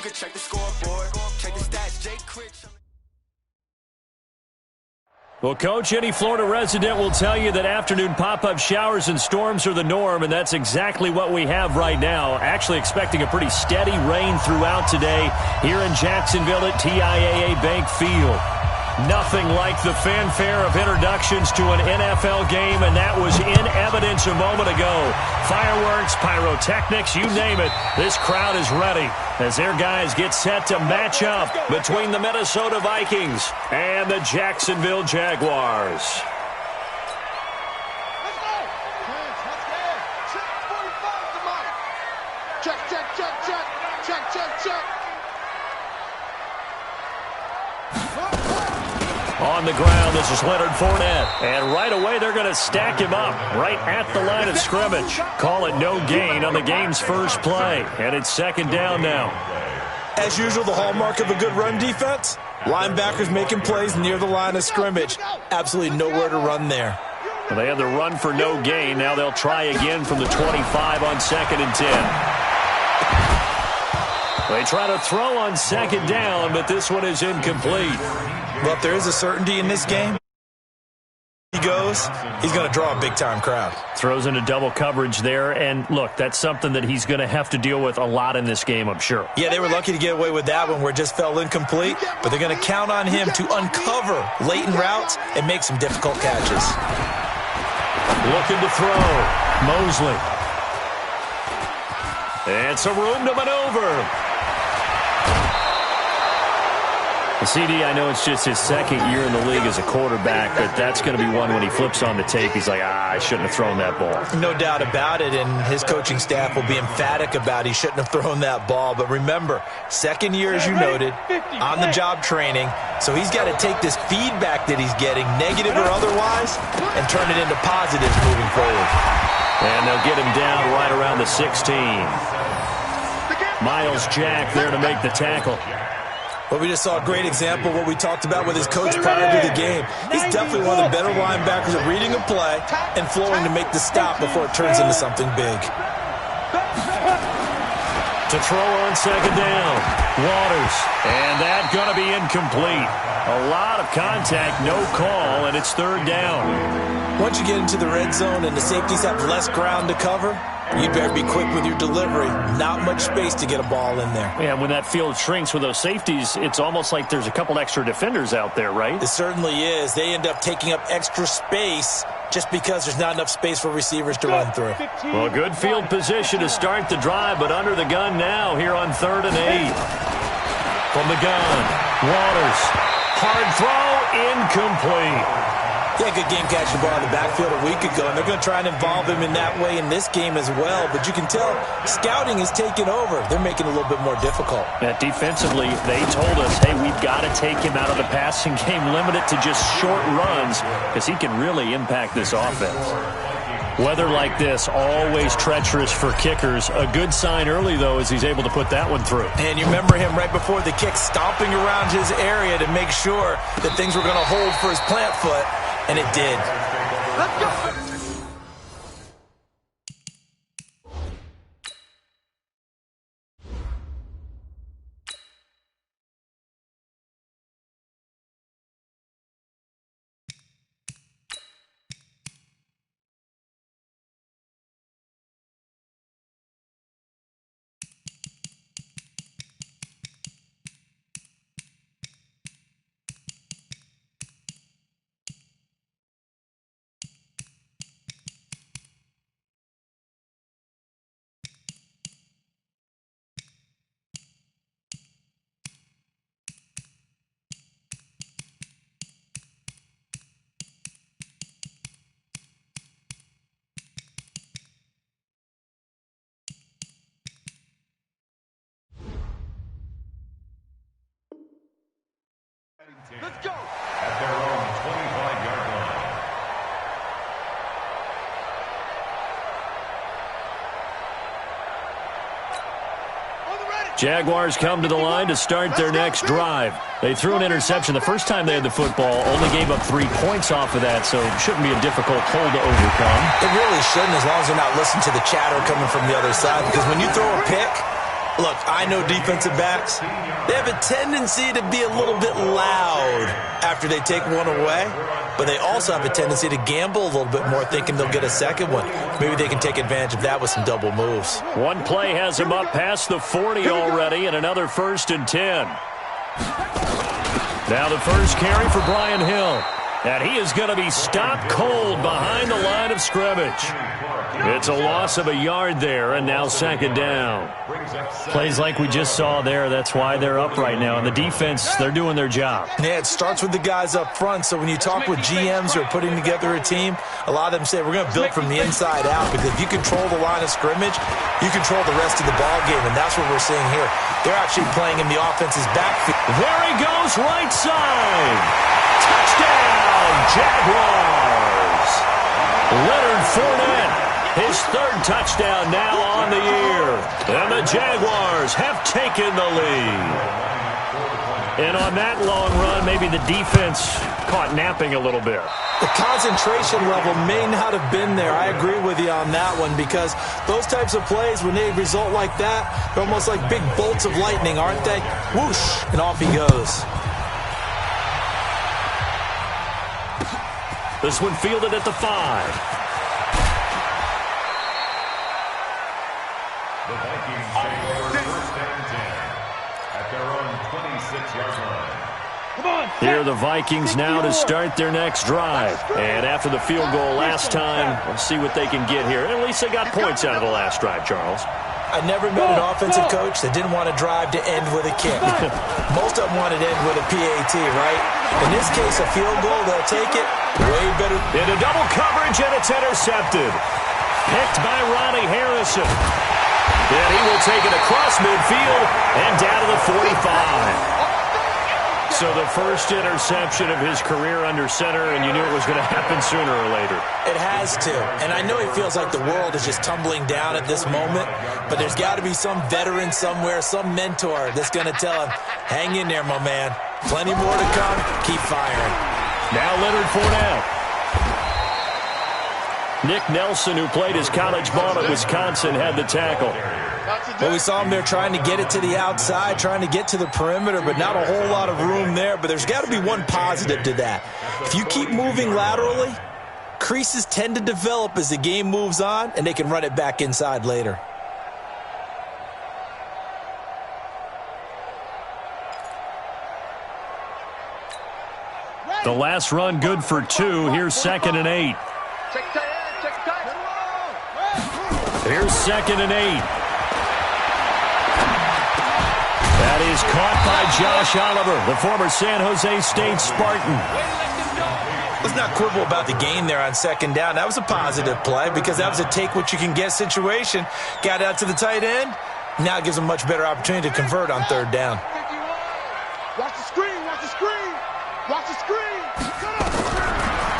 You can check the scoreboard, check the stats, Jay Critch. Well, Coach, any Florida resident will tell you that afternoon pop-up showers and storms are the norm, and that's exactly what we have right now. Actually expecting a pretty steady rain throughout today here in Jacksonville at TIAA Bank Field. Nothing like the fanfare of introductions to an NFL game, and that was in evidence a moment ago. Fireworks, pyrotechnics, you name it. This crowd is ready as their guys get set to match up between the Minnesota Vikings and the Jacksonville Jaguars. On the ground, this is Leonard Fournette. And right away, they're going to stack him up right at the line of scrimmage. Call it no gain on the game's first play. And it's second down now. As usual, the hallmark of a good run defense, linebackers making plays near the line of scrimmage. Absolutely nowhere to run there. Well, they had the run for no gain. Now they'll try again from the 25 on 2nd and 10. They try to throw on second down, but this one is incomplete. Well, if there is a certainty in this game, he goes, he's going to draw a big-time crowd. Throws into double coverage there, and look, that's something that he's going to have to deal with a lot in this game, I'm sure. Yeah, they were lucky to get away with that one where it just fell incomplete, but they're going to count on him to uncover latent routes and make some difficult catches. Looking to throw. Mosley. And some room to maneuver. CD, I know it's just his second year in the league as a quarterback, but that's going to be one when he flips on the tape. He's like, I shouldn't have thrown that ball. No doubt about it, and his coaching staff will be emphatic about he shouldn't have thrown that ball. But remember, second year, as you noted, on-the-job training, so he's got to take this feedback that he's getting, negative or otherwise, and turn it into positives moving forward. And they'll get him down right around the 16. Miles Jack there to make the tackle. Well, we just saw a great example of what we talked about with his coach prior to the game. He's definitely one of the better linebackers at reading a play and flowing to make the stop before it turns into something big. To throw on second down, Waters. And that's going to be incomplete. A lot of contact, no call, and it's third down. Once you get into the red zone and the safeties have less ground to cover, you better be quick with your delivery. Not much space to get a ball in there. Yeah, when that field shrinks with those safeties, it's almost like there's a couple extra defenders out there, right? It certainly is. They end up taking up extra space just because there's not enough space for receivers to run through. Well, good field position to start the drive, but under the gun now here on 3rd and 8. From the gun, Waters. Hard throw, incomplete. Yeah, good game catching the ball in the backfield a week ago, and they're going to try and involve him in that way in this game as well. But you can tell scouting is taking over. They're making it a little bit more difficult. Yeah, defensively, they told us, hey, we've got to take him out of the passing game, limit it to just short runs, because he can really impact this offense. Weather like this, always treacherous for kickers. A good sign early, though, as he's able to put that one through. And you remember him right before the kick stomping around his area to make sure that things were going to hold for his plant foot. And it did. Let's go. Let's go. At their own 25-yard line. Jaguars come to the line to start their next drive. They threw an interception the first time they had the football, only gave up 3 points off of that, so it shouldn't be a difficult hole to overcome. It really shouldn't, as long as they're not listening to the chatter coming from the other side, because when you throw a pick, Look, I know defensive backs, they have a tendency to be a little bit loud after they take one away, but they also have a tendency to gamble a little bit more, thinking they'll get a second one. Maybe they can take advantage of that with some double moves. One play has him up past the 40 already, and another 1st and 10. Now the first carry for Brian Hill. And he is going to be stopped cold behind the line of scrimmage. It's a loss of a yard there, and now 2nd down. Plays like we just saw there, that's why they're up right now. And the defense, they're doing their job. Yeah, it starts with the guys up front. So when you talk with GMs who are putting together a team, a lot of them say we're going to build from the inside out, because if you control the line of scrimmage, you control the rest of the ball game, and that's what we're seeing here. They're actually playing in the offense's backfield. There he goes, right side. Touchdown, Jaguars. Leonard Fournette, his 3rd touchdown now on the year. And the Jaguars have taken the lead. And on that long run, maybe the defense caught napping a little bit. The concentration level may not have been there. I agree with you on that one, because those types of plays, when they result like that, they're almost like big bolts of lightning, aren't they? Whoosh, and off he goes. This one fielded at the 5. The Vikings take over 1st and 10 at their own 26-yard line. Here are the Vikings now to start their next drive. And after the field goal last time, we'll see what they can get here. At least they got points out of the last drive, Charles. I never met an offensive coach that didn't want to drive to end with a kick. Most of them wanted to end with a PAT, right? In this case, a field goal, they'll take it. Way better. Into double coverage, and it's intercepted. Picked by Ronnie Harrison. And he will take it across midfield and down to the 45. So the first interception of his career under center, and you knew it was going to happen sooner or later. It has to. And I know he feels like the world is just tumbling down at this moment, but there's got to be some veteran somewhere, some mentor that's going to tell him, hang in there, my man. Plenty more to come. Keep firing. Now Leonard Fournette. Nick Nelson, who played his college ball at Wisconsin, had the tackle. Well, we saw him there trying to get it to the outside, trying to get to the perimeter, but not a whole lot of room there. But there's got to be one positive to that. If you keep moving laterally, creases tend to develop as the game moves on, and they can run it back inside later. The last run good for 2. Here's 2nd and 8. Here's 2nd and 8. That is caught by Josh Oliver, the former San Jose State Spartan. Let's not quibble about the gain there on 2nd down. That was a positive play, because that was a take-what-you-can-get situation. Got out to the tight end. Now it gives them a much better opportunity to convert on 3rd down. Watch the screen, watch the screen, watch the screen.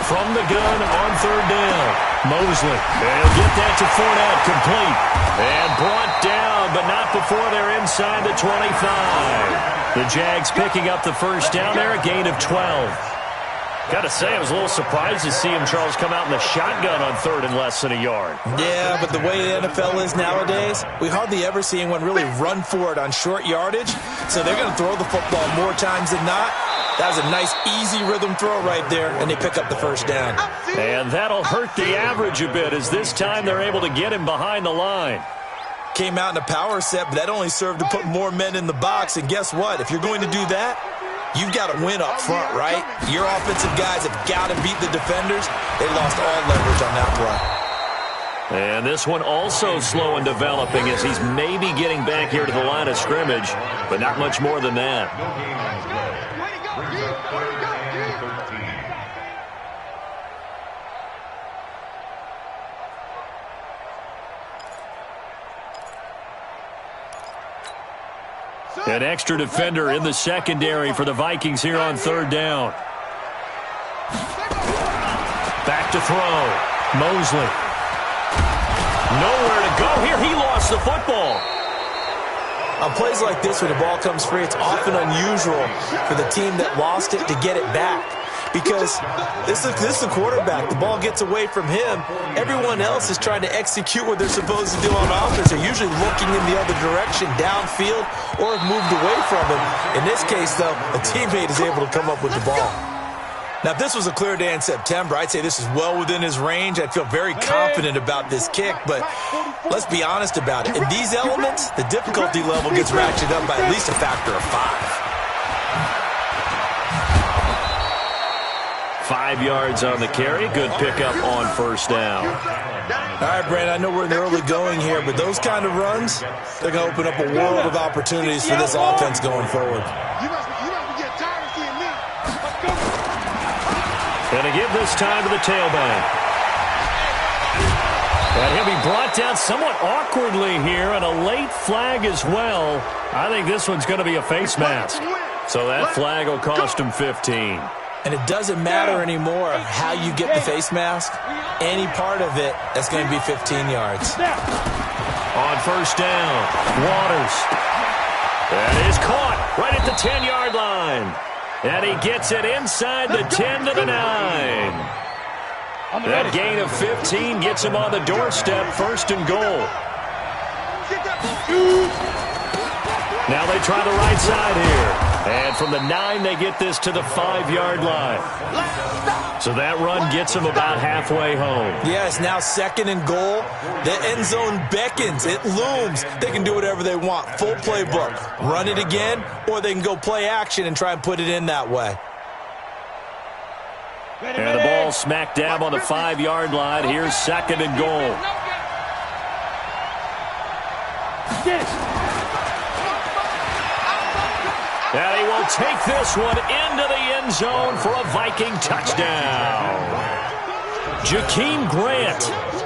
From the gun on 3rd down, Mosley. They'll get that to Fournette, complete. And brought down, but not before they're inside the 25. The Jags picking up the first down there, a gain of 12. Got to say, I was a little surprised to see him, Charles, come out in the shotgun on 3rd and less than a yard. Yeah, but the way the NFL is nowadays, we hardly ever see anyone really run for it on short yardage. So they're going to throw the football more times than not. That was a nice, easy rhythm throw right there, and they pick up the first down. And that'll hurt the average a bit, as this time they're able to get him behind the line. Came out in a power set, but that only served to put more men in the box. And guess what? If you're going to do that, you've got to win up front, right? Your offensive guys have got to beat the defenders. They lost all leverage on that play. And this one also slow in developing, as he's maybe getting back here to the line of scrimmage, but not much more than that. An extra defender in the secondary for the Vikings here on 3rd down. Back to throw. Mosley. Nowhere to go here. He lost the football. On plays like this, when the ball comes free, it's often unusual for the team that lost it to get it back. because this is the quarterback. The ball gets away from him. Everyone else is trying to execute what they're supposed to do on offense. They're usually looking in the other direction, downfield, or have moved away from him. In this case, though, a teammate is able to come up with the ball. Now, if this was a clear day in September, I'd say this is well within his range. I'd feel very confident about this kick, but let's be honest about it. In these elements, the difficulty level gets ratcheted up by at least a factor of 5. 5 yards on the carry. Good pickup on first down. All right, Brandon, I know we're in the early going here, but those kind of runs, they're going to open up a world of opportunities for this offense going forward. Going to give this time to the tailback. And he'll be brought down somewhat awkwardly here, and a late flag as well. I think this one's going to be a face mask. So that flag will cost him 15. And it doesn't matter anymore how you get the face mask. Any part of it, that's going to be 15 yards. On first down, Waters. That is caught right at the 10-yard line. And he gets it inside the 10 to the 9. That gain of 15 gets him on the doorstep, first and goal. Now they try the right side here. And from the 9, they get this to the 5-yard line. So that run gets them about halfway home. Yeah, it's now second and goal. The end zone beckons. It looms. They can do whatever they want. Full playbook. Run it again, or they can go play action and try and put it in that way. And the ball smack dab on the 5-yard line. Here's second and goal. And he will take this one into the end zone for a Viking touchdown. Jakeem Grant,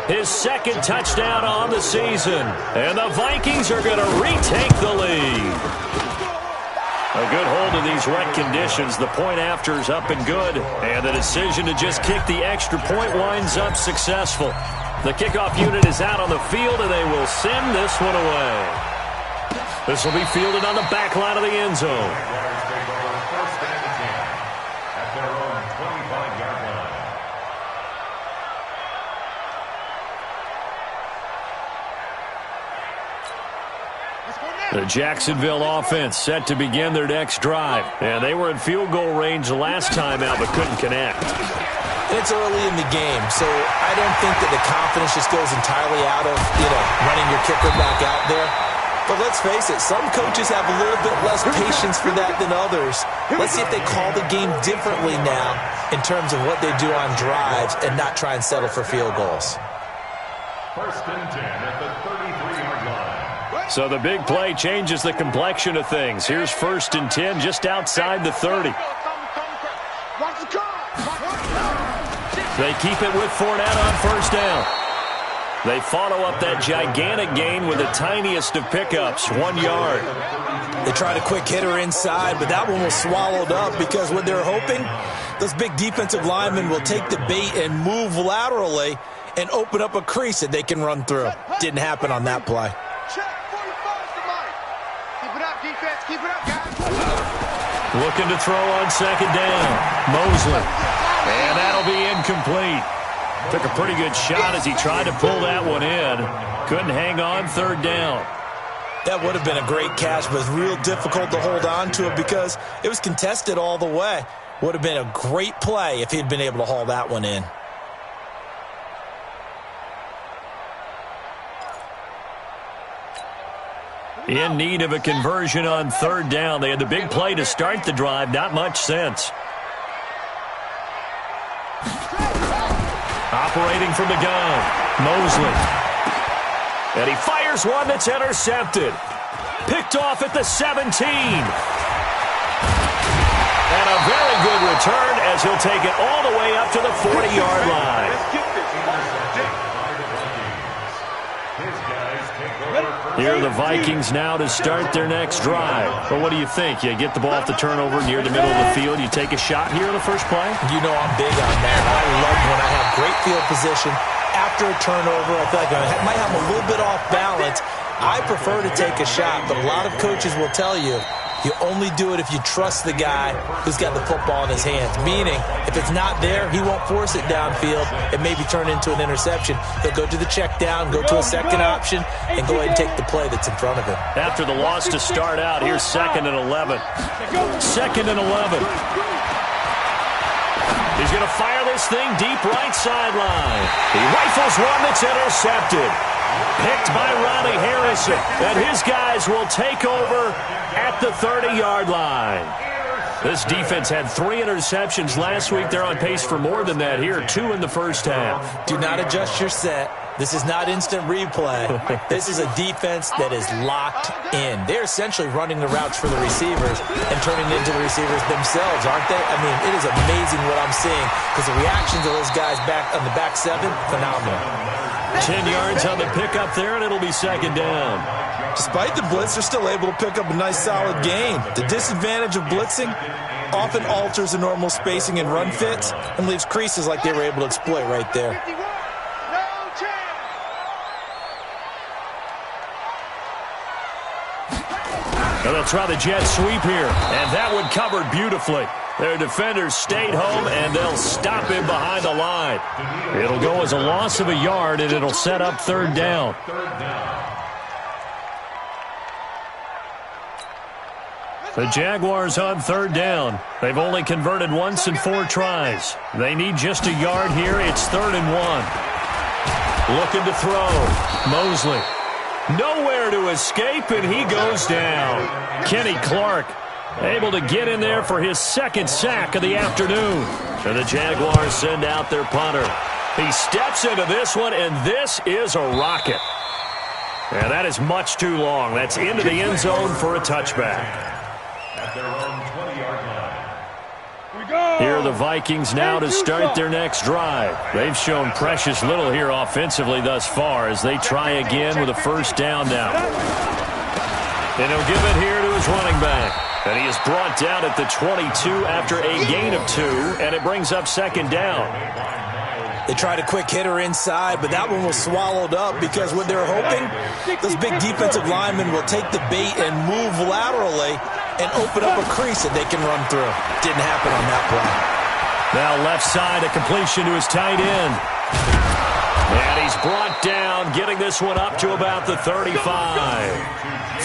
his second touchdown on the season. And the Vikings are going to retake the lead. A good hold of these wet conditions. The point after is up and good. And the decision to just kick the extra point winds up successful. The kickoff unit is out on the field, and they will send this one away. This will be fielded on the back line of the end zone. First and 10 at their own 25-yard line. The Jacksonville offense set to begin their next drive. And they were in field goal range the last time out, but couldn't connect. It's early in the game, so I don't think that the confidence just goes entirely out of, running your kicker back out there. But let's face it, some coaches have a little bit less patience for that than others. Let's see if they call the game differently now in terms of what they do on drives and not try and settle for field goals. First and 10 at the 33-yard line. So the big play changes the complexion of things. Here's first and 10 just outside the 30. They keep it with Fournette on first down. They follow up that gigantic gain with the tiniest of pickups, 1 yard. They tried a quick hitter inside, but that one was swallowed up because what they're hoping, those big defensive linemen will take the bait and move laterally and open up a crease that they can run through. Didn't happen on that play. Looking to throw on second down. Mosley. And that'll be incomplete. Took a pretty good shot as he tried to pull that one in. Couldn't hang on third down. That would have been a great catch, but it's real difficult to hold on to it because it was contested all the way. Would have been a great play if he'd been able to haul that one in. In need of a conversion on third down. They had the big play to start the drive. Not much sense. Operating from the gun, Mosley. And he fires one that's intercepted. Picked off at the 17. And a very good return as he'll take it all the way up to the 40-yard line. Here are the Vikings now to start their next drive. Well, what do you think? You get the ball off the turnover near the middle of the field. You take a shot here in the first play? You know I'm big on that. I love when I have great field position. After a turnover, I feel like I might have a little bit off balance. I prefer to take a shot, but a lot of coaches will tell you You only do it if you trust the guy who's got the football in his hands. Meaning, if it's not there, he won't force it downfield and maybe turn it into an interception. He'll go to the check down, go to a second option, and go ahead and take the play that's in front of him. After the loss to start out, here's 2nd and 11. 2nd and 11. He's going to fire this thing deep right sideline. He rifles one that's intercepted. Picked by Ronnie Harrison. And his guys will take over at the 30-yard line. This defense had 3 interceptions last week. They're on pace for more than that here. 2 in the first half. Do not adjust your set. This is not instant replay. This is a defense that is locked in. They're essentially running the routes for the receivers and turning it into the receivers themselves, aren't they? I mean, it is amazing what I'm seeing because the reactions of those guys back on the back 7, phenomenal. 10 yards on the pickup there, and it'll be 2nd down. Despite the blitz, they're still able to pick up a nice, solid gain. The disadvantage of blitzing often alters the normal spacing and run fits and leaves creases like they were able to exploit right there. Now they'll try the jet sweep here, and that one covered beautifully. Their defenders stayed home, and they'll stop him behind the line. It'll go as a loss of a yard, and it'll set up 3rd down. The Jaguars on 3rd down. They've only converted once in 4 tries. They need just a yard here. It's 3rd and 1. Looking to throw. Mosley. Nowhere to escape, and he goes down. Kenny Clark able to get in there for his 2nd sack of the afternoon. And the Jaguars send out their punter. He steps into this one, and this is a rocket. And that is much too long. That's into the end zone for a touchback. At their own 20-yard line. Here are the Vikings now to start their next drive. They've shown precious little here offensively thus far as they try again with a 1st down now. And he'll give it here to his running back. And he is brought down at the 22 after a gain of 2, and it brings up 2nd down. They tried a quick hitter inside, but that one was swallowed up because what they're hoping, those big defensive linemen will take the bait and move laterally and open up a crease that they can run through. Didn't happen on that play. Now left side, a completion to his tight end. And he's brought down, getting this one up to about the 35.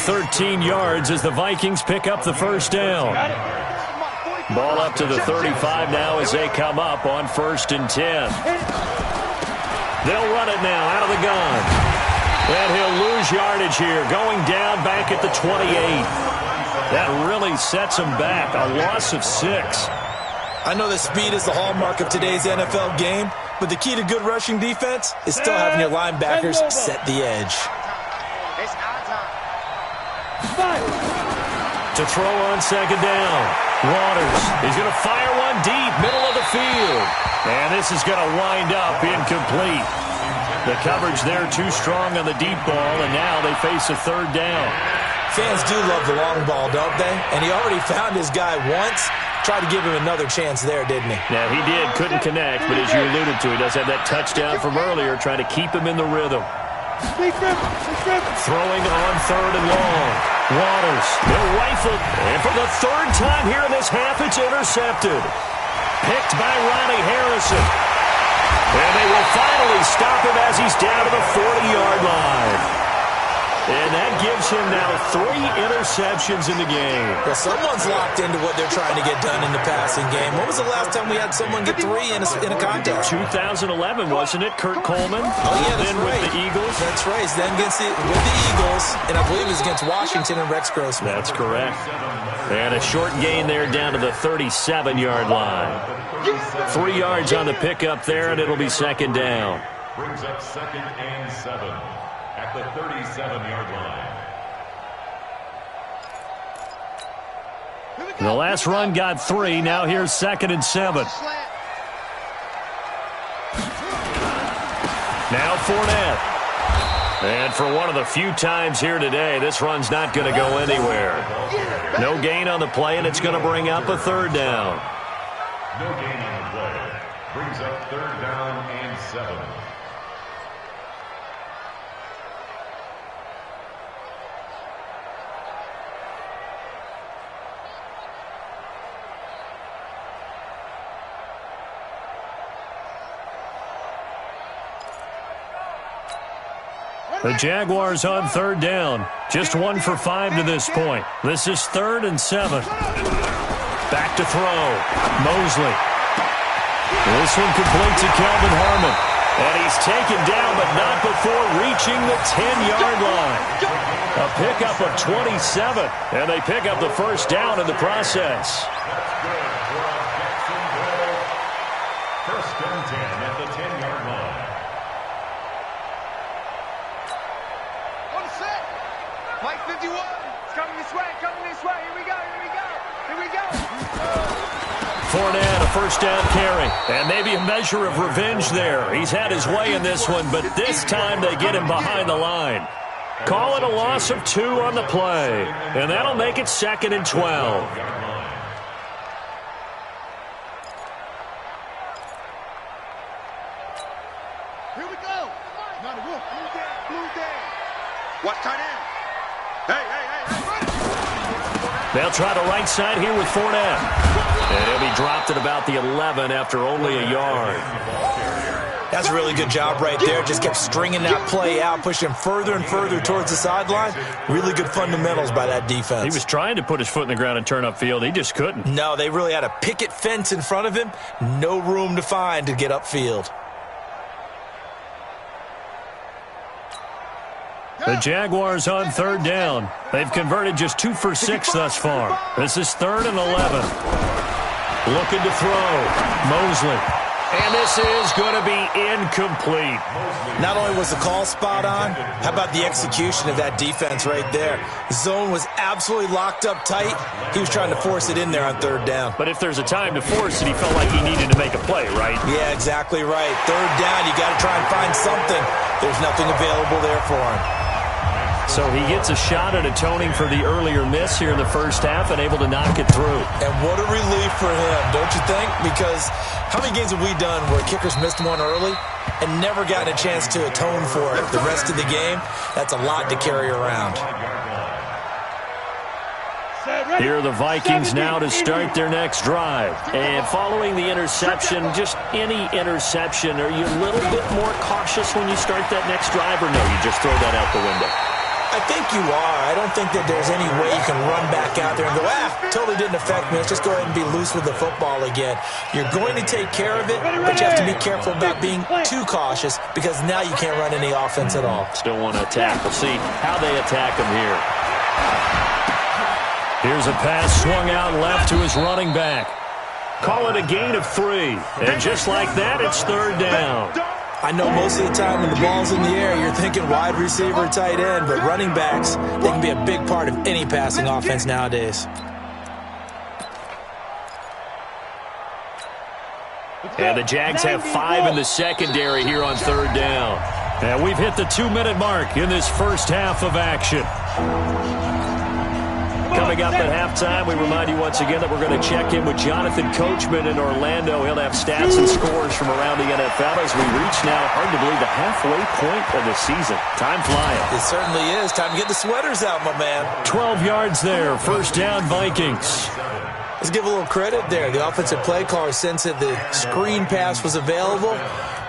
13 yards as the Vikings pick up the 1st down. Ball up to the 35 now as they come up on 1st and 10. They'll run it now out of the gun. And he'll lose yardage here, going down back at the 28. That really sets him back, a loss of 6. I know that speed is the hallmark of today's NFL game, but the key to good rushing defense is still having your linebackers set the edge. To throw on 2nd down. Waters, he's going to fire one deep, middle of the field. And this is going to wind up incomplete. The coverage there too strong on the deep ball, and now they face a 3rd down. Fans do love the long ball, don't they? And he already found his guy once. Tried to give him another chance there, didn't he? Yeah, he did. Couldn't connect, but as you alluded to, he does have that touchdown from earlier, trying to keep him in the rhythm. Throwing on 3rd and long. Waters, they'll rifle. And for the 3rd time here in this half, it's intercepted. Picked by Ronnie Harrison. And they will finally stop him as he's down to the 40-yard line. And that gives him now 3 interceptions in the game. Well, someone's locked into what they're trying to get done in the passing game. When was the last time we had someone get 3 in a contest? 2011, wasn't it? Kurt Coleman. Oh, yeah, that's then right. With the Eagles. That's right. He's then with the Eagles, and I believe it was against Washington and Rex Grossman. That's correct. And a short gain there down to the 37-yard line. 3 yards on the pickup there, and it'll be 2nd down. Brings up 2nd and 7 at the 37-yard line. The last run got 3. Now here's 2nd and 7. Now Fournette. And for one of the few times here today, this run's not going to go anywhere. No gain on the play, and it's going to bring up a 3rd down. No gain on the play. Brings up 3rd down and 7. The Jaguars on third down. Just 1 for 5 to this point. This is 3rd and 7. Back to throw. Mosley. This one complete to Kelvin Harmon. And he's taken down, but not before reaching the 10-yard line. A pickup of 27, and they pick up the first down in the process. First and 10 at the 10-yard line. On the set. Mike 51. It's coming this way, coming this way. Here we go, here we go, here we go. Fournette, a first down carry, and maybe a measure of revenge there. He's had his way in this one, but this time they get him behind the line. Call it a loss of 2 on the play, and that'll make it 2nd and 12. Here we go. Not a wolf. Blue day. Watch tight end. Hey. They'll try the right side here with Fournette. And he'll be dropped at about the 11 after only a yard. That's a really good job right there. Just kept stringing that play out, pushing him further and further towards the sideline. Really good fundamentals by that defense. He was trying to put his foot in the ground and turn upfield. He just couldn't. No, they really had a picket fence in front of him. No room to find to get upfield. The Jaguars on third down. They've converted just 2 for 6 thus far. This is 3rd and 11. Looking to throw. Mosley. And this is going to be incomplete. Not only was the call spot on, how about the execution of that defense right there? The zone was absolutely locked up tight. He was trying to force it in there on 3rd down. But if there's a time to force it, he felt like he needed to make a play, right? Yeah, exactly right. 3rd down, you got to try and find something. There's nothing available there for him. So he gets a shot at atoning for the earlier miss here in the first half and able to knock it through. And what a relief for him, don't you think? Because how many games have we done where kickers missed one early and never gotten a chance to atone for it the rest of the game? That's a lot to carry around. Here are the Vikings now to start their next drive. And following the interception, just any interception, are you a little bit more cautious when you start that next drive, or no, you just throw that out the window? I think you are. I don't think that there's any way you can run back out there and go, totally didn't affect me. Let's just go ahead and be loose with the football again. You're going to take care of it, but you have to be careful about being too cautious because now you can't run any offense at all. Still want to attack. We'll see how they attack him here. Here's a pass swung out left to his running back. Call it a gain of 3. And just like that, it's 3rd down. I know most of the time when the ball's in the air, you're thinking wide receiver, tight end, but running backs, they can be a big part of any passing offense nowadays. And the Jags have 5 in the secondary here on 3rd down. And we've hit the 2-minute mark in this first half of action. Coming up at halftime, we remind you once again that we're going to check in with Jonathan Coachman in Orlando. He'll have stats and scores from around the NFL as we reach now, hard to believe, the halfway point of the season. Time flying. It certainly is. Time to get the sweaters out, my man. 12 yards there. First down, Vikings. Let's give a little credit there. The offensive play caller sensed that the screen pass was available.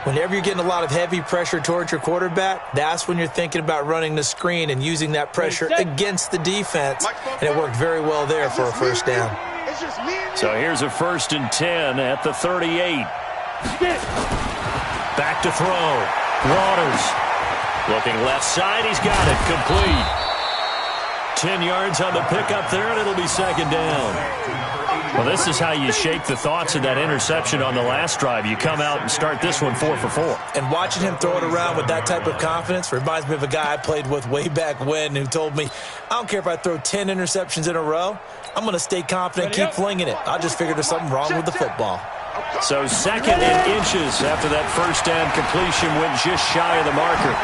Whenever you're getting a lot of heavy pressure towards your quarterback, that's when you're thinking about running the screen and using that pressure against the defense. And it worked very well there for a first down. So here's a 1st and 10 at the 38. Back to throw. Waters. Looking left side. He's got it. Complete. 10 yards on the pickup there, and it'll be 2nd down. Well, this is how you shake the thoughts of that interception on the last drive. You come out and start this one 4 for 4. And watching him throw it around with that type of confidence reminds me of a guy I played with way back when who told me, I don't care if I throw 10 interceptions in a row. I'm going to stay confident, keep flinging it. I just figured there's something wrong with the football. So 2nd and inches after that first down completion went just shy of the marker.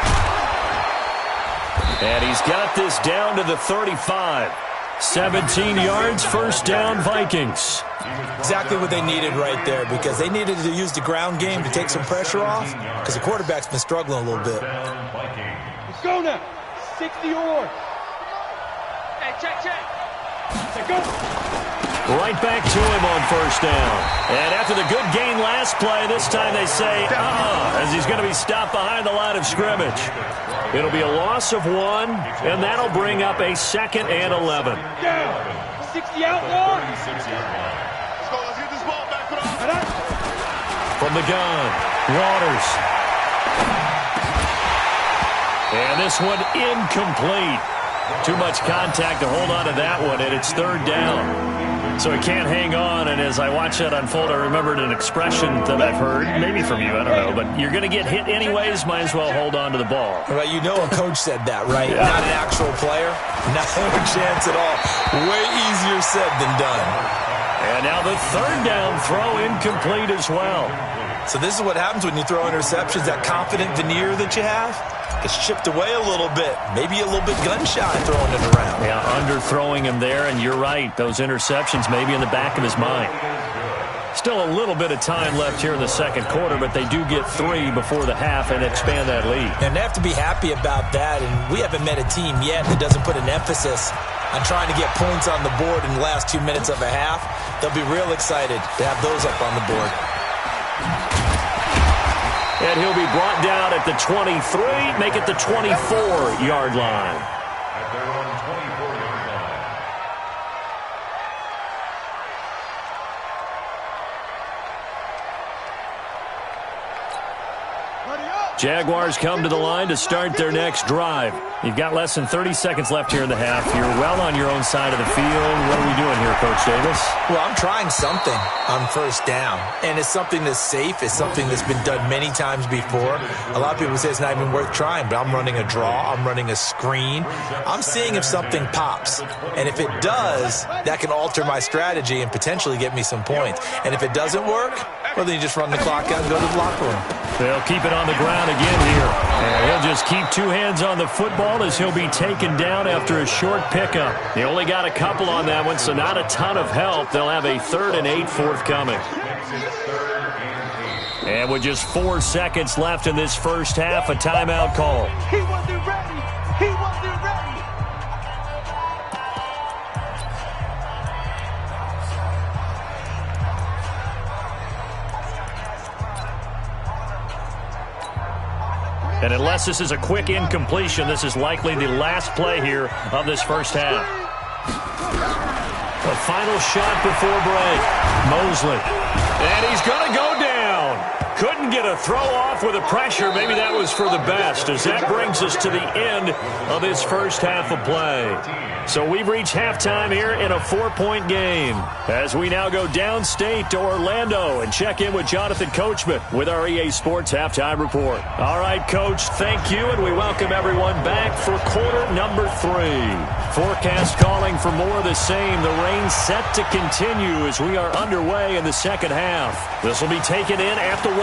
And he's got this down to the 35. 17 yards, first down, Vikings. Exactly what they needed right there because they needed to use the ground game to take some pressure off because the quarterback's been struggling a little bit. Let's go now. 60 or. Hey, check. Go. Right back to him on first down. And after the good gain last play, this time they say, as he's going to be stopped behind the line of scrimmage. It'll be a loss of 1, and that'll bring up a 2nd and 11. 60 out, Lord. From the gun, Waters. And this one incomplete. Too much contact to hold on to that one, and it's 3rd down. So he can't hang on, and as I watch that unfold, I remembered an expression that I've heard, maybe from you, I don't know, but you're going to get hit anyways, might as well hold on to the ball. Right, you know a coach said that, right? Yeah. Not an actual player. Not a chance at all. Way easier said than done. And now the 3rd down throw incomplete as well. So this is what happens when you throw interceptions. That confident veneer that you have gets chipped away a little bit. Maybe a little bit gun-shy throwing it around. Yeah, underthrowing him there, and you're right. Those interceptions maybe in the back of his mind. Still a little bit of time left here in the 2nd quarter, but they do get 3 before the half and expand that lead. And they have to be happy about that, and we haven't met a team yet that doesn't put an emphasis on trying to get points on the board in the last 2 minutes of a half. They'll be real excited to have those up on the board. And he'll be brought down at the 23, make it the 24-yard line. At their own 24-yard line. Jaguars come to the line to start their next drive. You've got less than 30 seconds left here in the half. You're well on your own side of the field. What are we doing here, Coach Davis? Well, I'm trying something on 1st down, and it's something that's safe. It's something that's been done many times before. A lot of people say it's not even worth trying, but I'm running a draw. I'm running a screen. I'm seeing if something pops, and if it does, that can alter my strategy and potentially get me some points. And if it doesn't work, well, then you just run the clock out and go to the locker room. They'll keep it on the ground again here. And he'll just keep 2 hands on the football as he'll be taken down after a short pickup. They only got a couple on that one, so not a ton of help. They'll have a 3rd and 8 forthcoming. And with just 4 seconds left in this first half, a timeout call. He wasn't ready. He wasn't ready. And unless this is a quick incompletion, this is likely the last play here of this first half. The final shot before break. Mosley. And he's going to go down. Couldn't get a throw off with the pressure. Maybe that was for the best, as that brings us to the end of this first half of play. So we've reached halftime here in a 4-point game, as we now go downstate to Orlando and check in with Jonathan Coachman with our EA Sports Halftime Report. All right, Coach, thank you, and we welcome everyone back for quarter number 3. Forecast calling for more of the same. The rain set to continue as we are underway in the second half. This will be taken in at the 1.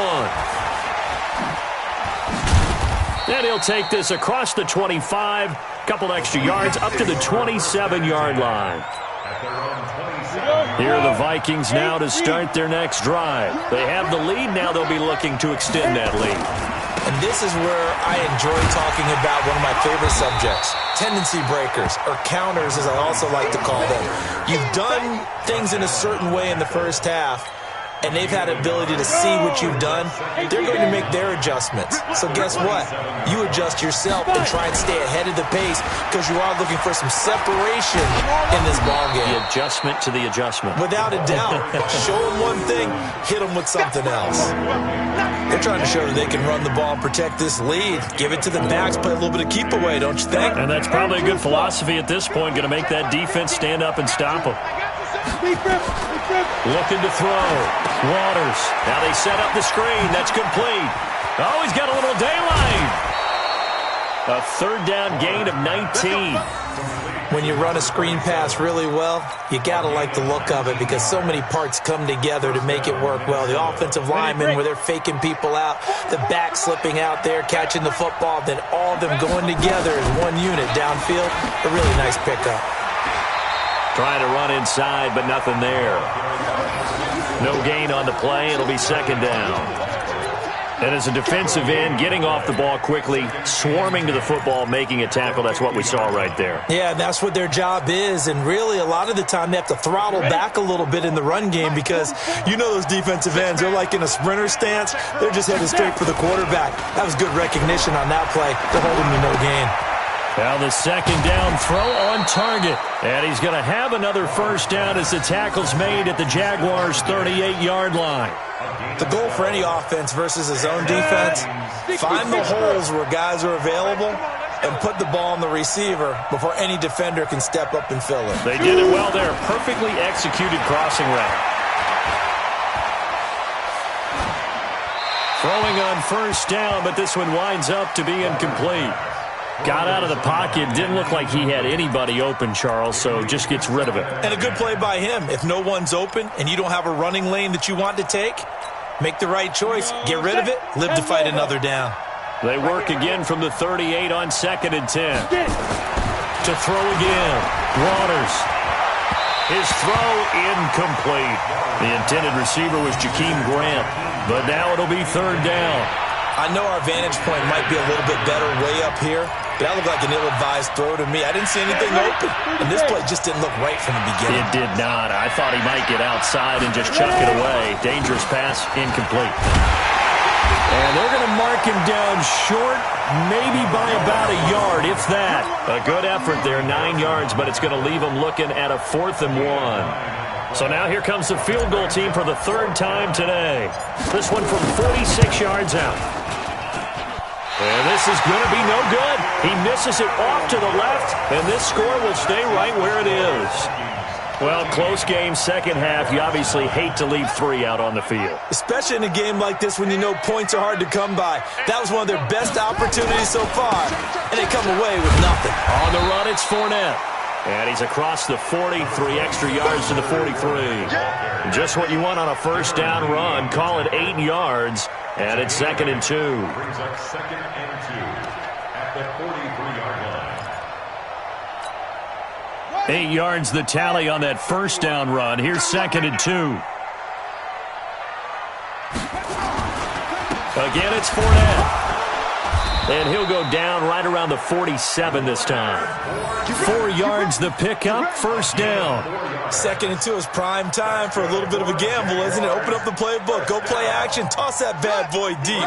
And he'll take this across the 25, couple extra yards up to the 27-yard line. Here are the Vikings now to start their next drive. They have the lead now. They'll be looking to extend that lead. And this is where I enjoy talking about one of my favorite subjects, tendency breakers, or counters as I also like to call them. You've done things in a certain way in the first half, and they've had ability to see what you've done. They're going to make their adjustments. So guess what? You adjust yourself and try and stay ahead of the pace, because you are looking for some separation in this ballgame. The adjustment to the adjustment. Without a doubt. Show them one thing, hit them with something else. They're trying to show that they can run the ball and protect this lead. Give it to the backs, play a little bit of keep away, don't you think? And that's probably a good philosophy at this point, going to make that defense stand up and stop them. Looking to throw. Waters. Now they set up the screen. That's complete. Oh, he's got a little daylight. A 3rd down gain of 19. When you run a screen pass really well, you got to like the look of it, because so many parts come together to make it work well. The offensive linemen, where they're faking people out, the back slipping out there, catching the football, then all of them going together as one unit downfield. A really nice pickup. Trying to run inside, but nothing there. No gain on the play. It'll be 2nd down. And as a defensive end, getting off the ball quickly, swarming to the football, making a tackle, that's what we saw right there. Yeah, that's what their job is, and really a lot of the time they have to throttle back a little bit in the run game because you know those defensive ends, they're like in a sprinter stance. They're just headed straight for the quarterback. That was good recognition on that play. They're holding me no gain. Now the second down throw on target. And he's going to have another first down as the tackle's made at the Jaguars' 38-yard line. The goal for any offense versus his own defense, find the holes where guys are available and put the ball on the receiver before any defender can step up and fill it. They did it well there. Perfectly executed crossing route. Throwing on first down, but this one winds up to be incomplete. Got out of the pocket. Didn't look like he had anybody open, Charles, so just gets rid of it. And a good play by him. If no one's open and you don't have a running lane that you want to take, make the right choice. Get rid of it. Live to fight another down. They work again from the 38 on 2nd and 10. To throw again. Waters. His throw incomplete. The intended receiver was Jakeem Grant. But now it'll be 3rd down. I know our vantage point might be a little bit better way up here, but that looked like an ill-advised throw to me. I didn't see anything open, and this play just didn't look right from the beginning. It did not. I thought he might get outside and just chuck it away. Dangerous pass, incomplete. And they're going to mark him down short, maybe by about a yard, if that. A good effort there, 9 yards, but it's going to leave him looking at a 4th and 1. So now here comes the field goal team for the 3rd time today. This one from 46 yards out. And this is going to be no good. He misses it off to the left, and this score will stay right where it is. Well, close game, second half. You obviously hate to leave 3 out on the field. Especially in a game like this when you know points are hard to come by. That was one of their best opportunities so far, and they come away with nothing. On the run, it's Fournette. And he's across the 40, 3 extra yards to the 43. Just what you want on a first down run. Call it 8 yards, and it's 2nd and 2. Brings up 2nd and 2 at the 43-yard line. 8 yards the tally on that first down run. Here's 2nd and 2. Again, it's Fournette. And he'll go down right around the 47 this time. 4 yards the pickup, first down. 2nd and 2 is prime time for a little bit of a gamble, isn't it? Open up the playbook, go play action, toss that bad boy deep.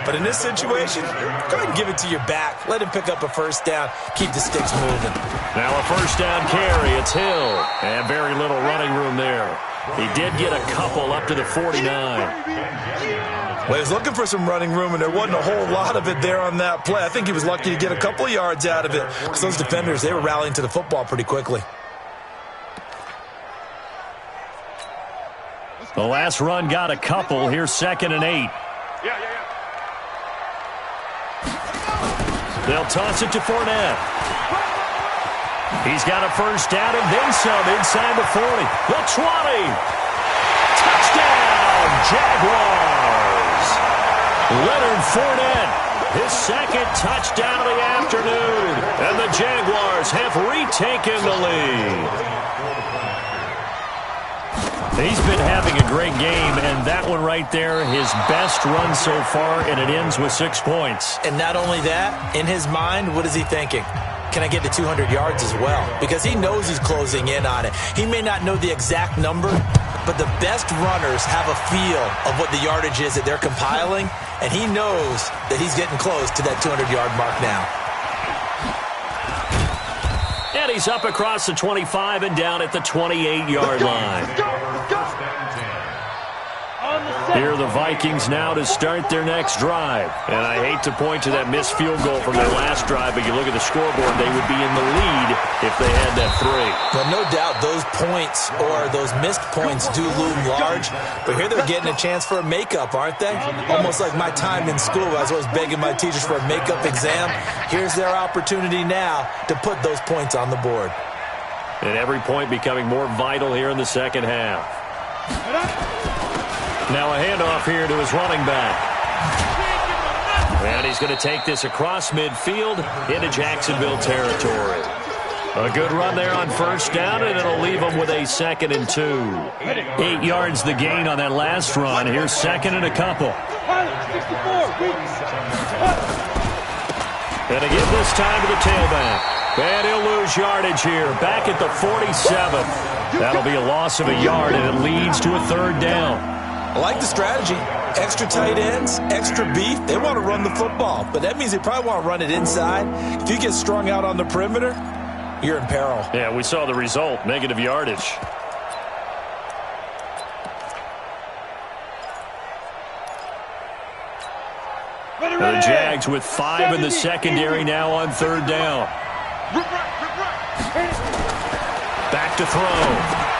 But in this situation, go ahead and give it to your back. Let him pick up a first down, keep the sticks moving. Now a first down carry, it's Hill. And very little running room there. He did get a couple up to the 49. Well, he was looking for some running room, and there wasn't a whole lot of it there on that play. I think he was lucky to get a couple yards out of it because those defenders, they were rallying to the football pretty quickly. The last run got a couple. Here's 2nd and 8. They'll toss it to Fournette. He's got a first down and then some inside the 40. The 20. Touchdown, Jaguars. Leonard Fournette, his 2nd touchdown of the afternoon. And the Jaguars have retaken the lead. He's been having a great game, and that one right there, his best run so far, and it ends with 6 points. And not only that, in his mind, what is he thinking? Can I get to 200 yards as well? Because he knows he's closing in on it. He may not know the exact number, but the best runners have a feel of what the yardage is that they're compiling, and he knows that he's getting close to that 200-yard mark now. And he's up across the 25 and down at the 28-yard line. Here are the Vikings now to start their next drive. And I hate to point to that missed field goal from their last drive, but you look at the scoreboard, they would be in the lead if they had that 3. Well, no doubt those points or those missed points do loom large, but here they're getting a chance for a makeup, aren't they? Almost like my time in school. I was always begging my teachers for a makeup exam. Here's their opportunity now to put those points on the board. And every point becoming more vital here in the second half. Now a handoff here to his running back. And he's going to take this across midfield into Jacksonville territory. A good run there on first down, and it'll leave them with a 2nd and 2. 8 yards the gain on that last run. Here's 2nd and a couple. And again this time to the tailback. And he'll lose yardage here. Back at the 47th. That'll be a loss of a yard, and it leads to a 3rd down. I like the strategy. Extra tight ends, extra beef. They want to run the football, but that means they probably want to run it inside. If you get strung out on the perimeter, you're in peril. Yeah, we saw the result. Negative yardage. The Jags with 5 in the secondary now on 3rd down. Back to throw.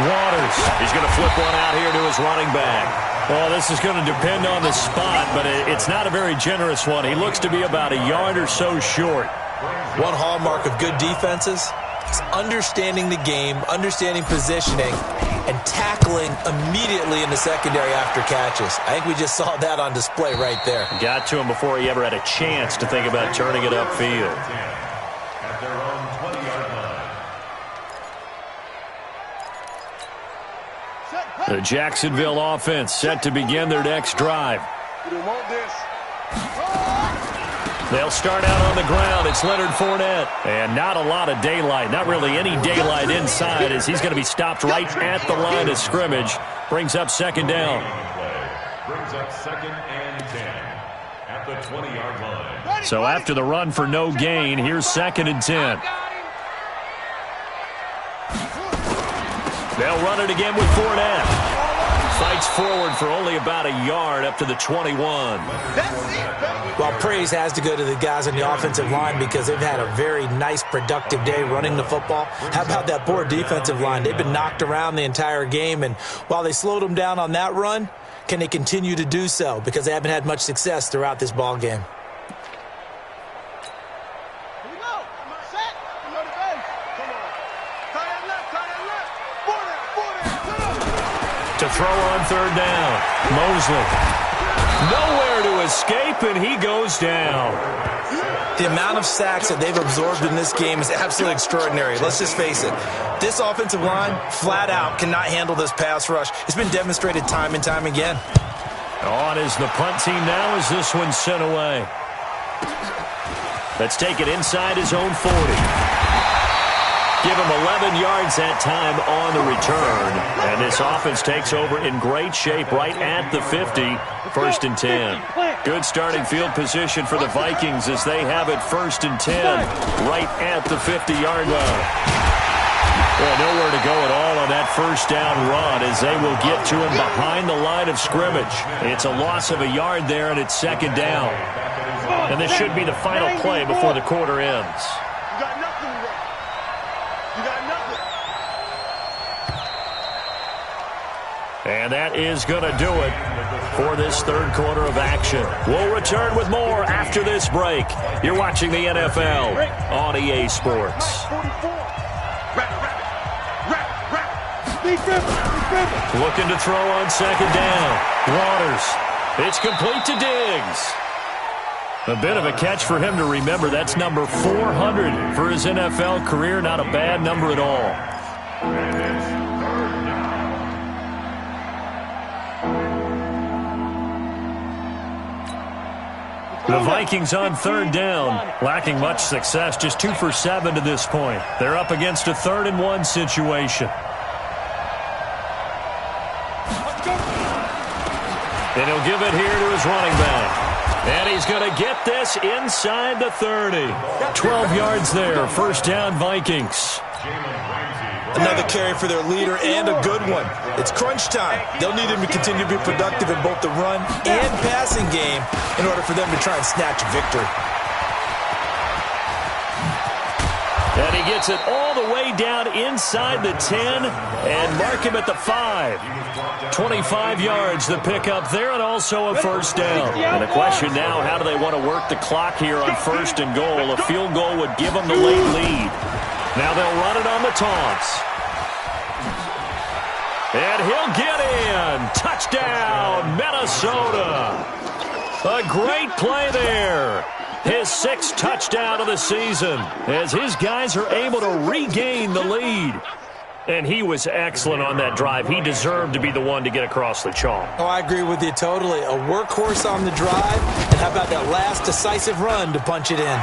Waters. He's going to flip one out here to his running back. Well, this is going to depend on the spot, but it's not a very generous one. He looks to be about a yard or so short. One hallmark of good defenses is understanding the game, understanding positioning, and tackling immediately in the secondary after catches. I think we just saw that on display right there. Got to him before he ever had a chance to think about turning it upfield. At their own 20-yard line. The Jacksonville offense set to begin their next drive. We don't want this. They'll start out on the ground. It's Leonard Fournette. And not a lot of daylight. Not really any daylight inside as he's going to be stopped right at the line of scrimmage. Brings up 2nd down. Brings up 2nd and 10 at the 20-yard line. So after the run for no gain, here's 2nd and 10. They'll run it again with Fournette. Fights forward for only about a yard up to the 21. Well, praise has to go to the guys on the offensive line because they've had a very nice, productive day running the football. How about that poor defensive line? They've been knocked around the entire game, and while they slowed them down on that run, can they continue to do so? Because they haven't had much success throughout this ball game. To throw on 3rd down. Mosley. Nowhere to escape, and he goes down. The amount of sacks that they've absorbed in this game is absolutely extraordinary. Let's just face it. This offensive line, flat out, cannot handle this pass rush. It's been demonstrated time and time again. On is the punt team now as this one's sent away. Let's take it inside his own 40. Give him 11 yards that time on the return. And this offense takes over in great shape right at the 50. 1st and 10. Good starting field position for the Vikings as they have it 1st and 10 right at the 50-yard line. Well, nowhere to go at all on that 1st down run as they will get to him behind the line of scrimmage. It's a loss of a yard there, and it's 2nd down. And this should be the final play before the quarter ends. You got nothing to run. You got nothing. And that is going to do it for this 3rd quarter of action. We'll return with more after this break. You're watching the NFL on EA Sports. Looking to throw on 2nd down. Waters. It's complete to Diggs. A bit of a catch for him to remember. That's number 400 for his NFL career. Not a bad number at all. The Vikings on 3rd down, lacking much success, just 2 for 7 to this point. They're up against a 3rd and 1 situation. And he'll give it here to his running back. And he's going to get this inside the 30. 12 yards there, 1st down Vikings. Another carry for their leader and a good one. It's crunch time. They'll need him to continue to be productive in both the run and passing game in order for them to try and snatch a victory. And he gets it all the way down inside the 10 and mark him at the 5. 25 yards the pickup there and also a 1st down. And the question now, how do they want to work the clock here on 1st and goal? A field goal would give them the late lead. Now they'll run it on the taunts. And he'll get in. Touchdown, Minnesota. A great play there. his 6th touchdown of the season, as his guys are able to regain the lead. And he was excellent on that drive. He deserved to be the one to get across the chalk. Oh, I agree with you totally. A workhorse on the drive, and how about that last decisive run to punch it in?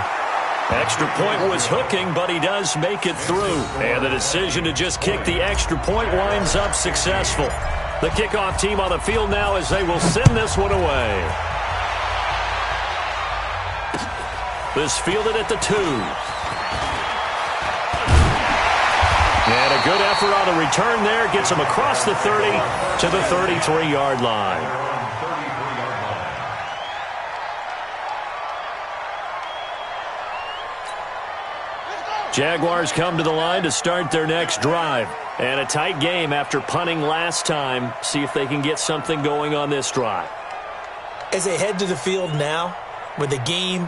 Extra point was hooking, but he does make it through. And the decision to just kick the extra point winds up successful. The kickoff team on the field now as they will send this one away. This fielded at the 2. And a good effort on the return there. Gets him across the 30 to the 33-yard line. Jaguars come to the line to start their next drive. And a tight game after punting last time. See if they can get something going on this drive. As they head to the field now, with the game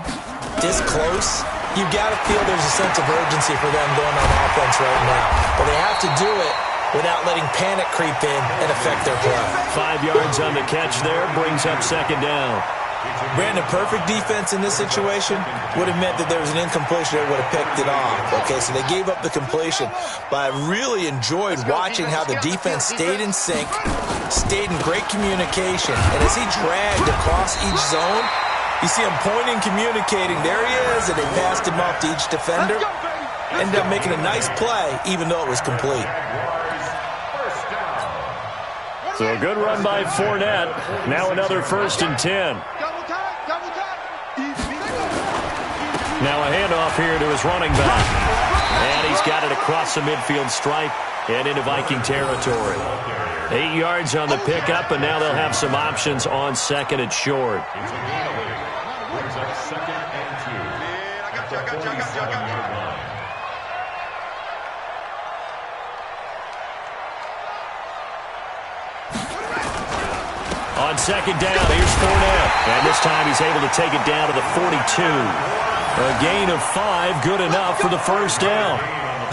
this close, you've got to feel there's a sense of urgency for them going on offense right now. But they have to do it without letting panic creep in and affect their play. 5 yards on the catch there, brings up 2nd down. Brandon, perfect defense in this situation would have meant that there was an incompletion that would have picked it off. Okay, so they gave up the completion. But I really enjoyed watching how the defense stayed in sync, stayed in great communication. And as he dragged across each zone, you see him pointing, communicating. There he is, and they passed him off to each defender. Ended up making a nice play, even though it was complete. So a good run by Fournette. Now another 1st and 10. Now a handoff here to his running back. And he's got it across the midfield stripe and into Viking territory. 8 yards on the pickup, and now they'll have some options on 2nd and short. Brings up 2nd and 2 at the 47-yard line. On 2nd down, here's Fournette. And this time he's able to take it down to the 42. A gain of 5, good enough for the 1st down.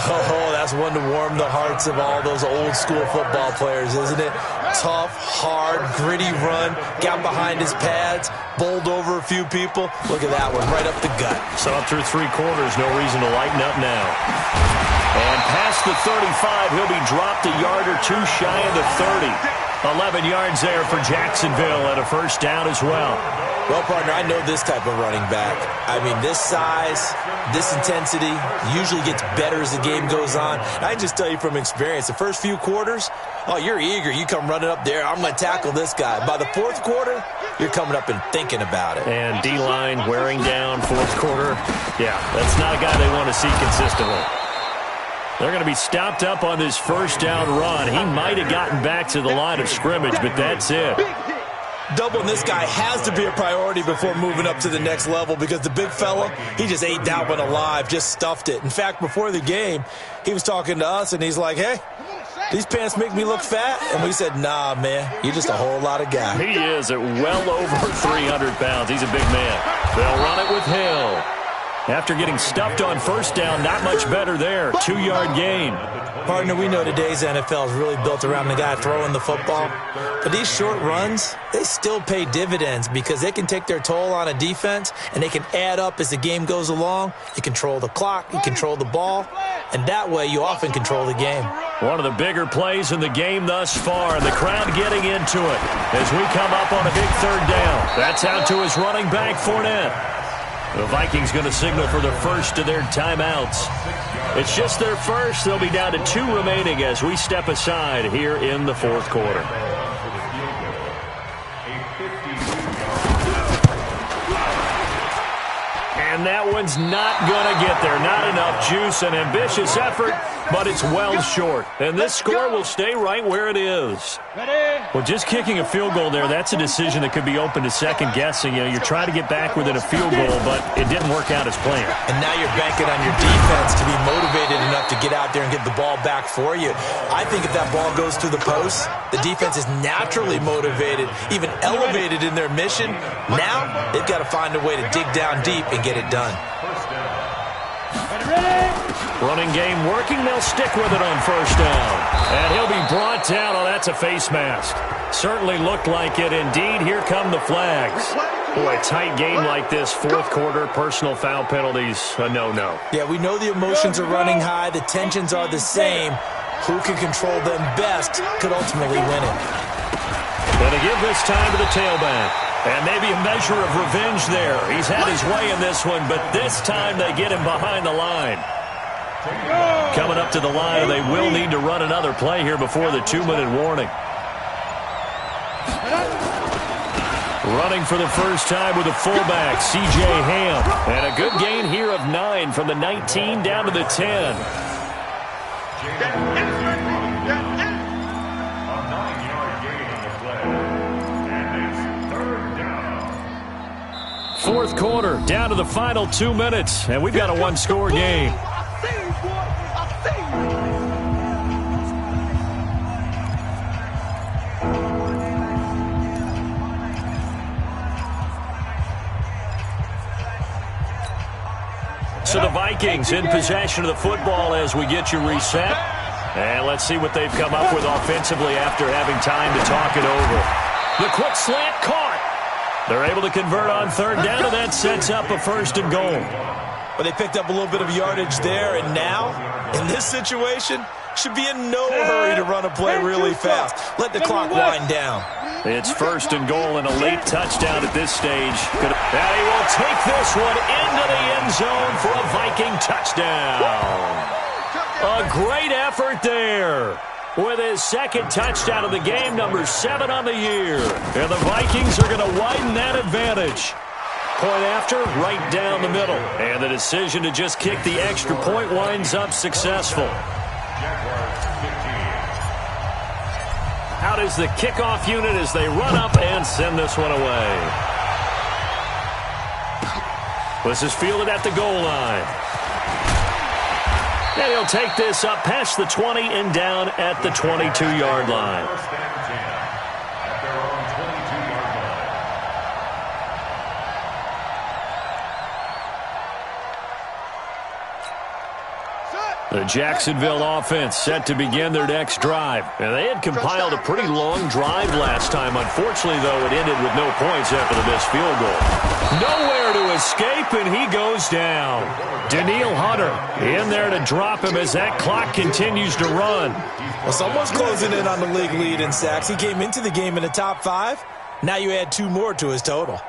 Oh, that's one to warm the hearts of all those old school football players, isn't it? Tough, hard, gritty run, got behind his pads, bowled over a few people. Look at that one, right up the gut. So up through 3 quarters, no reason to lighten up now. And past the 35, he'll be dropped a yard or 2 shy of the 30. 11 yards there for Jacksonville and a 1st down as well. Well, partner, I know this type of running back. I mean, this size, this intensity usually gets better as the game goes on. I can just tell you from experience, the first few quarters, oh, you're eager. You come running up there, I'm going to tackle this guy. By the 4th quarter, you're coming up and thinking about it. And D-line wearing down 4th quarter. Yeah, that's not a guy they want to see consistently. They're going to be stopped up on this 1st down run. He might have gotten back to the line of scrimmage, but that's it. Doubling this guy has to be a priority before moving up to the next level because the big fella, he just ate that one alive, just stuffed it. In fact, before the game, he was talking to us, and he's like, hey, these pants make me look fat? And we said, nah, man, you're just a whole lot of guy. He is at well over 300 pounds. He's a big man. They'll run it with Hill. After getting stuffed on 1st down, not much better there. 2-yard gain. Partner, we know today's NFL is really built around the guy throwing the football. But these short runs, they still pay dividends because they can take their toll on a defense, and they can add up as the game goes along. You control the clock, you control the ball, and that way you often control the game. One of the bigger plays in the game thus far, and the crowd getting into it as we come up on a big 3rd down. That's out to his running back, Fournette. The Vikings going to signal for the first of their timeouts. It's just their first. They'll be down to 2 remaining as we step aside here in the 4th quarter. And that one's not going to get there. Not enough juice. An ambitious effort, but it's well short. And this score will stay right where it is. Well, just kicking a field goal there, that's a decision that could be open to second guessing. You know, you're trying to get back within a field goal, but it didn't work out as planned. And now you're banking on your defense to be motivated enough to get out there and get the ball back for you. I think if that ball goes through the post, the defense is naturally motivated, even elevated in their mission. Now they've got to find a way to dig down deep and get it done. Running game working. They'll stick with it on 1st down. And he'll be brought down. Oh, that's a face mask. Certainly looked like it. Indeed, here come the flags. Boy, a tight game like this, fourth quarter, personal foul penalties, a no-no. Yeah, we know the emotions are running high. The tensions are the same. Who can control them best could ultimately win it. Going to give this time to the tailback. And maybe a measure of revenge there. He's had his way in this one, but this time they get him behind the line. Coming up to the line, and they will need to run another play here before the 2-minute warning. Running for the first time with a fullback, C.J. Ham. And a good gain here of 9 from the 19 down to the 10. Fourth quarter, down to the final 2 minutes, and we've got a one-score game. So the Vikings in possession of the football as we get you reset. And let's see what they've come up with offensively after having time to talk it over. The quick slant caught. They're able to convert on third down, and that sets up a first and goal. Well, they picked up a little bit of yardage there, and now, in this situation, should be in no hurry to run a play really fast. Let the clock wind down. It's first and goal and a late touchdown at this stage. And he will take this one into the end zone for a Viking touchdown. A great effort there. With his second touchdown of the game, number 7 on the year. And the Vikings are going to widen that advantage. Point after, right down the middle. And the decision to just kick the extra point winds up successful. Out is the kickoff unit as they run up and send this one away. This is fielded at the goal line. And he'll take this up past the 20 and down at the 22-yard line. The Jacksonville offense set to begin their next drive. And they had compiled a pretty long drive last time. Unfortunately, though, it ended with no points after the missed field goal. Nowhere to escape, and he goes down. Danielle Hunter in there to drop him as that clock continues to run. Well, someone's closing in on the league lead in sacks. He came into the game in the top 5. Now you add 2 more to his total.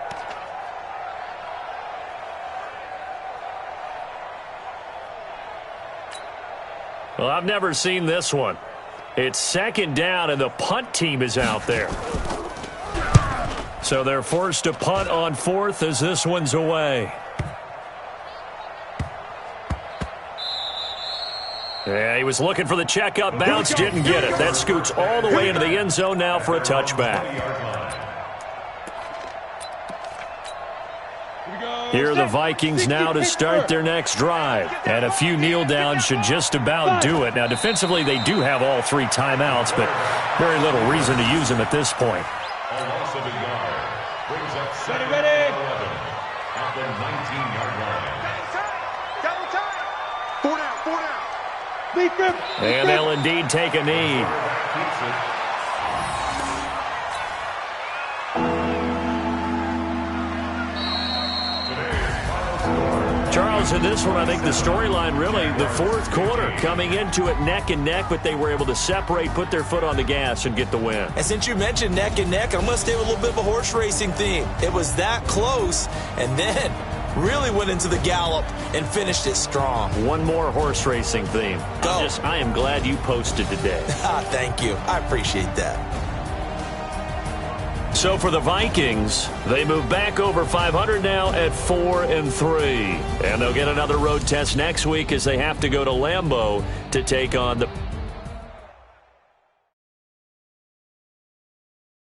Well, I've never seen this one. It's second down, and the punt team is out there. So they're forced to punt on fourth as this one's away. Yeah, he was looking for the checkup bounce, didn't get it. That scoots all the way into the end zone now for a touchback. Here are the Vikings now to start their next drive. And a few kneel downs should just about do it. Now, defensively, they do have all 3 timeouts, but very little reason to use them at this point. Ready. At the 19-yard line. 4 down. And they'll indeed take a knee. Charles, in this one, I think the storyline really, the fourth quarter, coming into it neck and neck, but they were able to separate, put their foot on the gas, and get the win. And since you mentioned neck and neck, I'm going to stay with a little bit of a horse racing theme. It was that close, and then really went into the gallop and finished it strong. One more horse racing theme. Go. I am glad you posted today. Thank you. I appreciate that. So for the Vikings, they move back over 500 now at 4-3. And they'll get another road test next week as they have to go to Lambeau to take on the